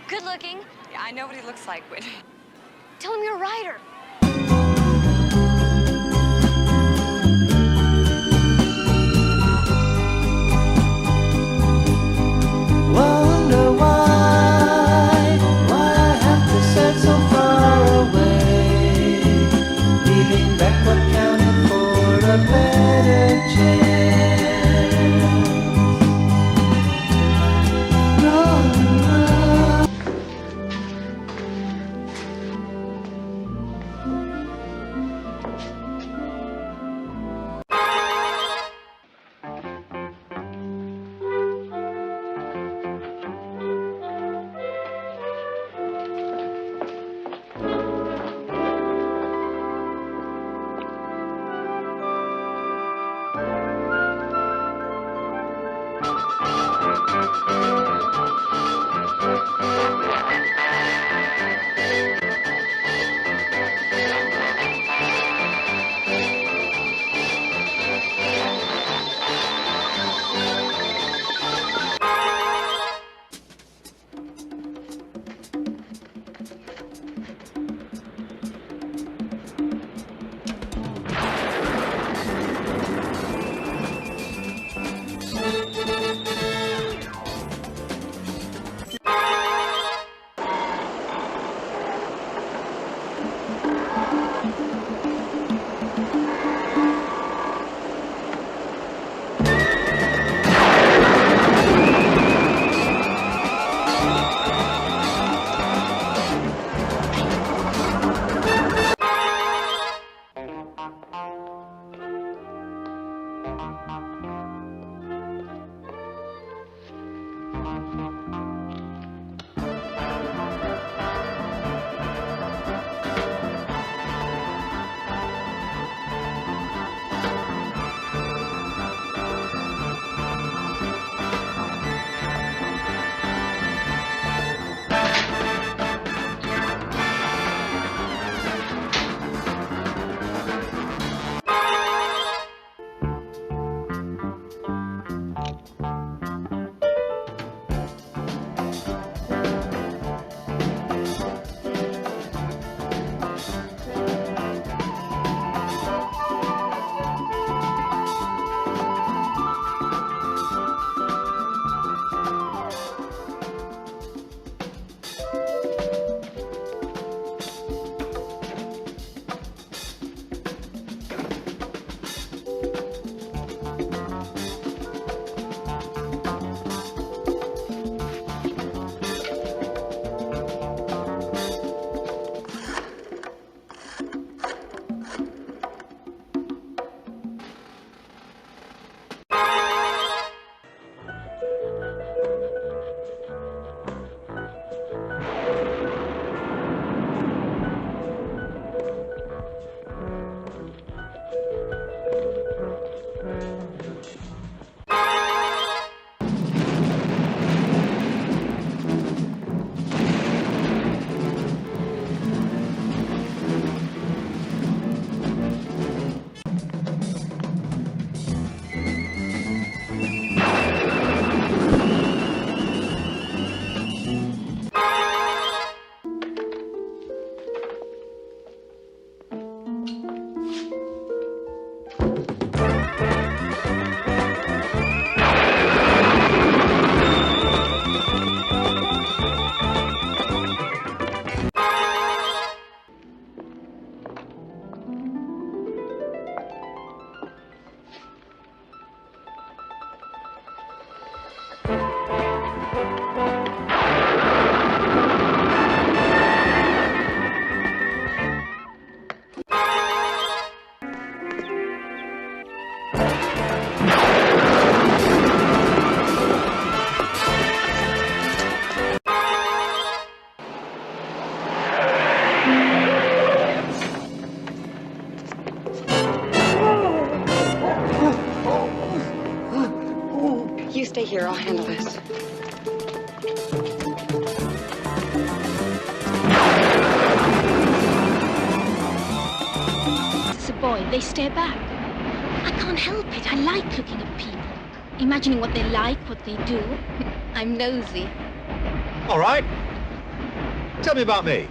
Good looking. Yeah, I know what he looks like, but... Tell him you're a writer. Wonder why I have to set so far away, leaving back what counted for a better chance. they stare back. I can't help it. I like looking at people, imagining what they like, what they do. I'm nosy. All right. Tell me about me.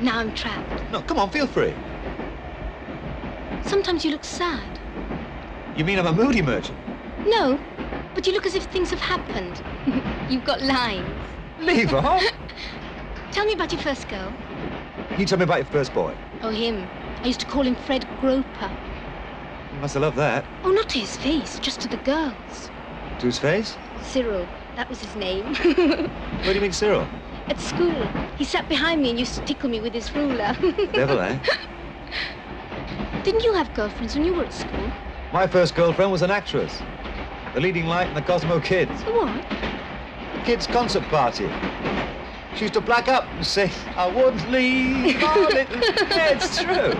Now I'm trapped. No, come on, feel free. Sometimes you look sad. You mean I'm a moody merchant? No, but you look as if things have happened. You've got lines. Leave off. Tell me about your first girl. You tell me about your first boy. Oh, him. I used to call him Fred Groper. You must have loved that. Oh, not to his face, just to the girls. To his face? Cyril, that was his name. Where do you meet Cyril? At school, he sat behind me and used to tickle me with his ruler. Devil, eh? Didn't you have girlfriends when you were at school? My first girlfriend was an actress. The leading light in the Cosmo Kids. The what? The kids' concert party. She used to black up and say, I wouldn't leave my little... Yeah, it's true.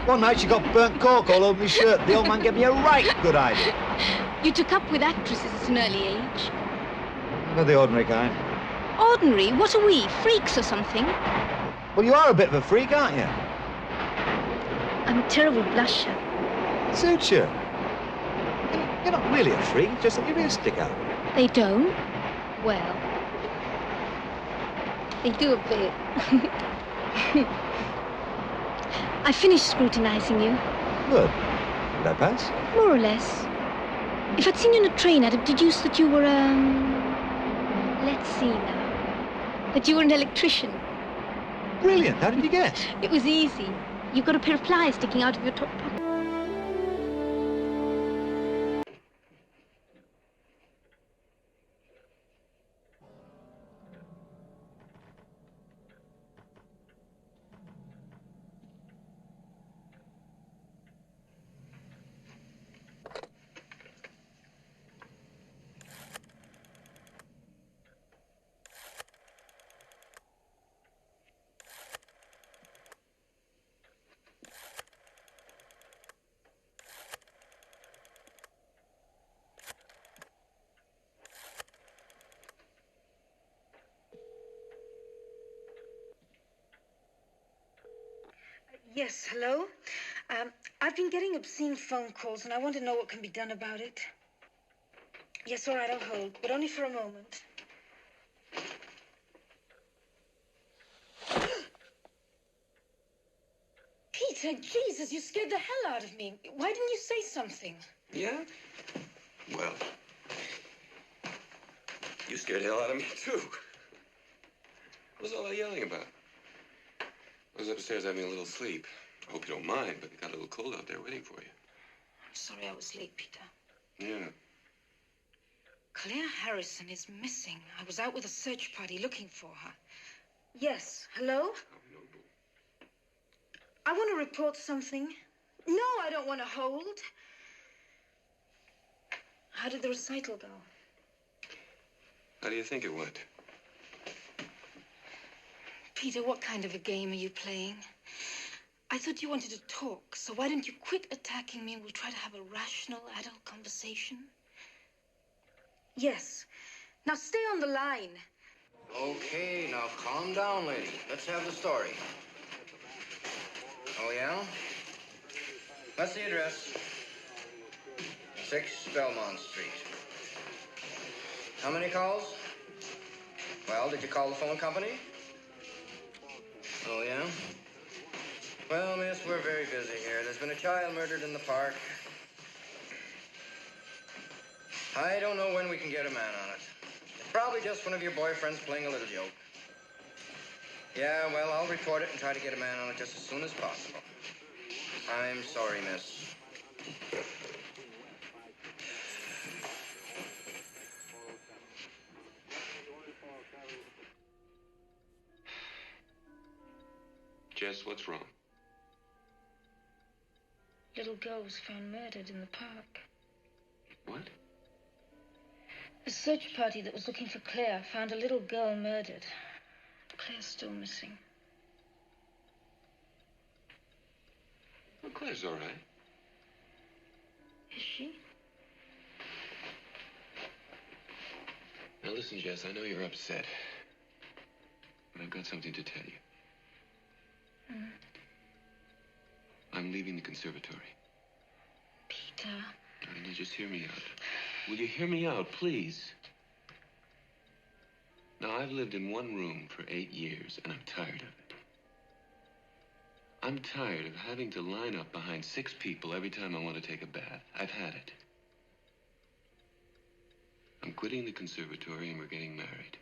One night she got burnt cork all over my shirt. The old man gave me a right good idea. You took up with actresses at an early age. Not the ordinary kind. Ordinary? What are we, freaks or something? Well, you are a bit of a freak, aren't you? I'm a terrible blusher. Suits you. You're not really a freak, just that your ears stick out. They don't? Well, they do a bit. I finished scrutinizing you. Good. Did I pass? More or less. If I'd seen you on a train, I'd have deduced that you were, let's see now, that you were an electrician. Brilliant. How did you guess? It was easy. You've got a pair of pliers sticking out of your top pocket. Yes, hello? I've been getting obscene phone calls, and I want to know what can be done about it. Yes, all right, I'll hold, but only for a moment. Peter, Jesus, you scared the hell out of me. Why didn't you say something? Yeah? Well, you scared the hell out of me, too. What was all that yelling about? I was upstairs having a little sleep. I hope you don't mind, but it got a little cold out there waiting for you. I'm sorry I was late, Peter. Yeah. Claire Harrison is missing. I was out with a search party looking for her. Yes, hello? How noble. I want to report something. No, I don't want to hold. How did the recital go? How do you think it went? Peter, what kind of a game are you playing? I thought you wanted to talk, so why don't you quit attacking me and we'll try to have a rational, adult conversation? Yes. Now stay on the line. Okay, now calm down, lady. Let's have the story. Oh, yeah? What's the address? 6 Belmont Street. How many calls? Well, did you call the phone company? Oh, yeah? Well, miss, we're very busy here. There's been a child murdered in the park. I don't know when we can get a man on it. It's probably just one of your boyfriends playing a little joke. Yeah, well, I'll report it and try to get a man on it just as soon as possible. I'm sorry, miss. Jess, what's wrong? Little girl was found murdered in the park. What? A search party that was looking for Claire found a little girl murdered. Claire's still missing. Well, Claire's all right. Is she? Now listen, Jess, I know you're upset. But I've got something to tell you. I'm I'm leaving the conservatory. Peter. Lynda, just hear me out. Will you hear me out, please? Now, I've lived in one room for 8 years, and I'm tired of it. I'm tired of having to line up behind 6 people every time I want to take a bath. I've had it. I'm quitting the conservatory, and we're getting married.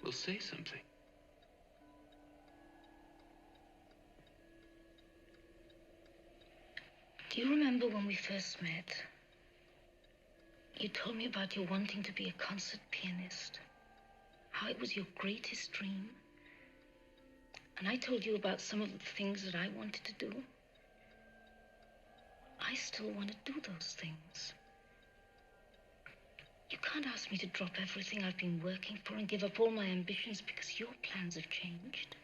Well, say something. Do you remember when we first met? You told me about your wanting to be a concert pianist. How it was your greatest dream. And I told you about some of the things that I wanted to do. I still want to do those things. You can't ask me to drop everything I've been working for and give up all my ambitions because your plans have changed.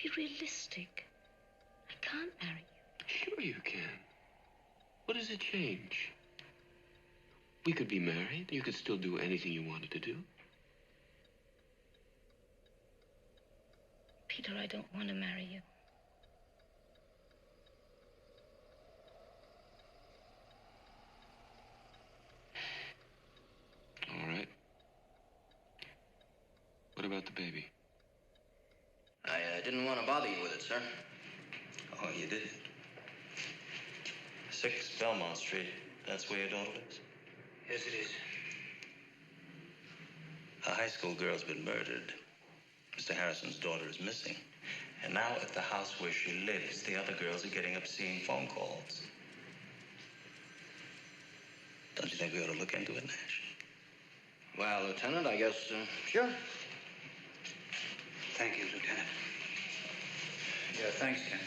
Be realistic. I can't marry you. Sure you can. What does it change? We could be married. You could still do anything you wanted to do. Peter, I don't want to marry you. All right. What about the baby? I didn't want to bother you with it, sir. Oh, you did? 6 Belmont Street. That's where your daughter lives? Yes, it is. A high school girl's been murdered. Mr. Harrison's daughter is missing. And now at the house where she lives, the other girls are getting obscene phone calls. Don't you think we ought to look into it, Nash? Well, Lieutenant, I guess, sure. Thank you, Lieutenant. Yeah, thanks, Ken.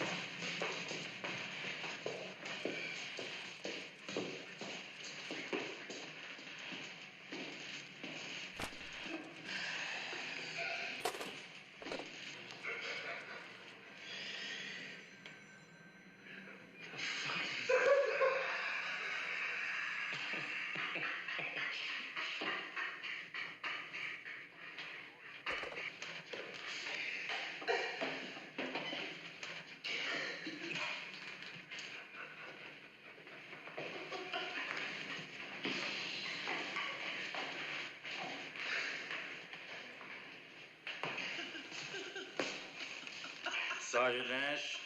Sergeant Nash,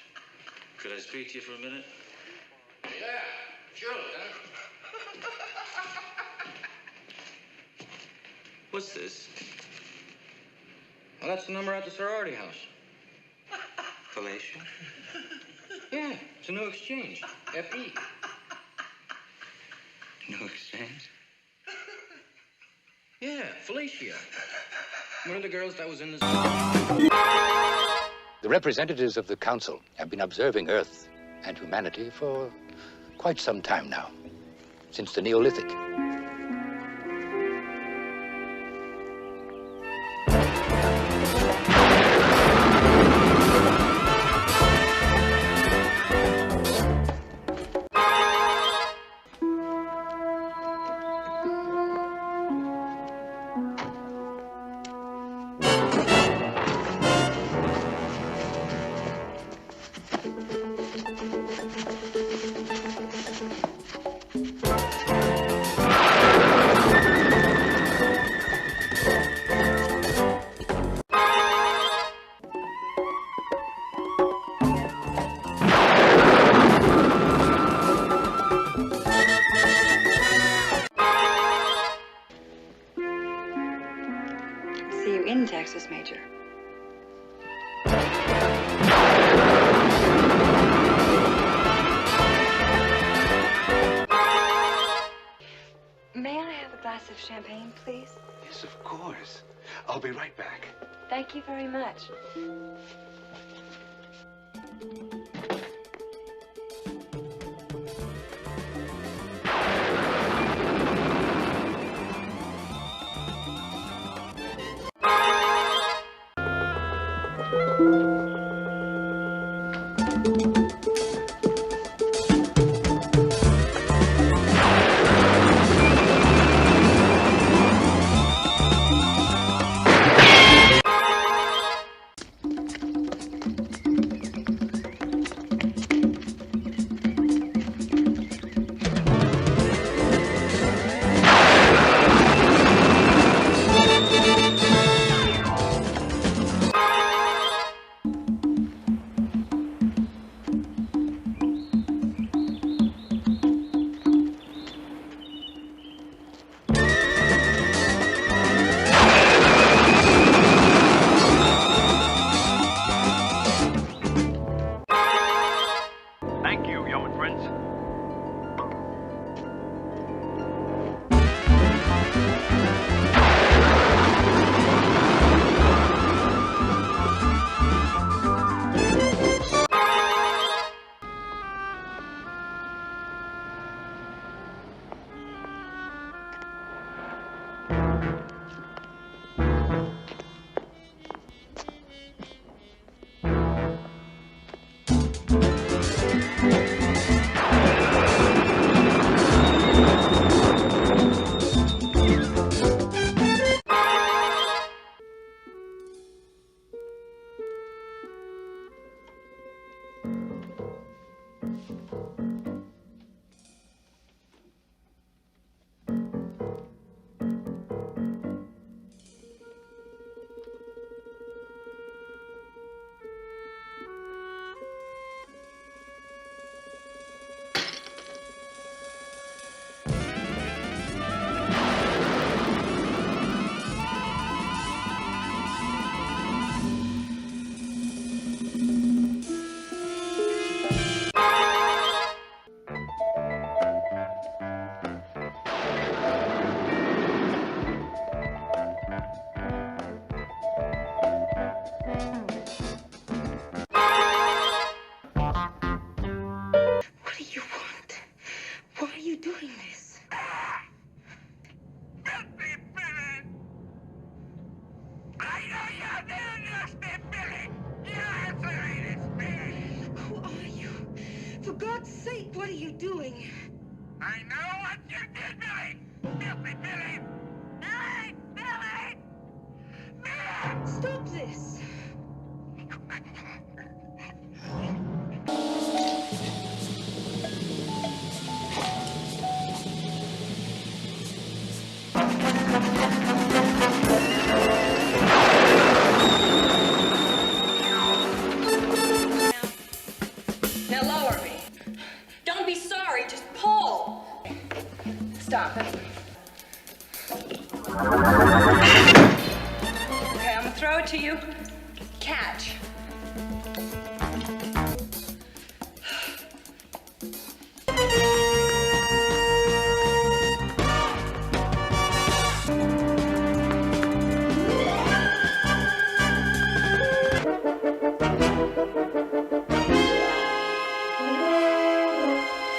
could I speak to you for a minute? Yeah, sure, Lieutenant. What's this? Well, that's the number at the sorority house. Fellation? Yeah, it's a new exchange. FE. New exchange? Yeah, Felicia. One of the girls that was in this... The representatives of the Council have been observing Earth and humanity for quite some time now, since the Neolithic. See you in Texas, Major. May I have a glass of champagne, please? Yes, of course. I'll be right back. Thank you very much. doing? I know what you did, Billy! Filthy Billy! Billy! Billy! Billy! Stop this! Now lower me. Don't be sorry, just pull. Stop. Okay, I'm gonna throw it to you. Catch.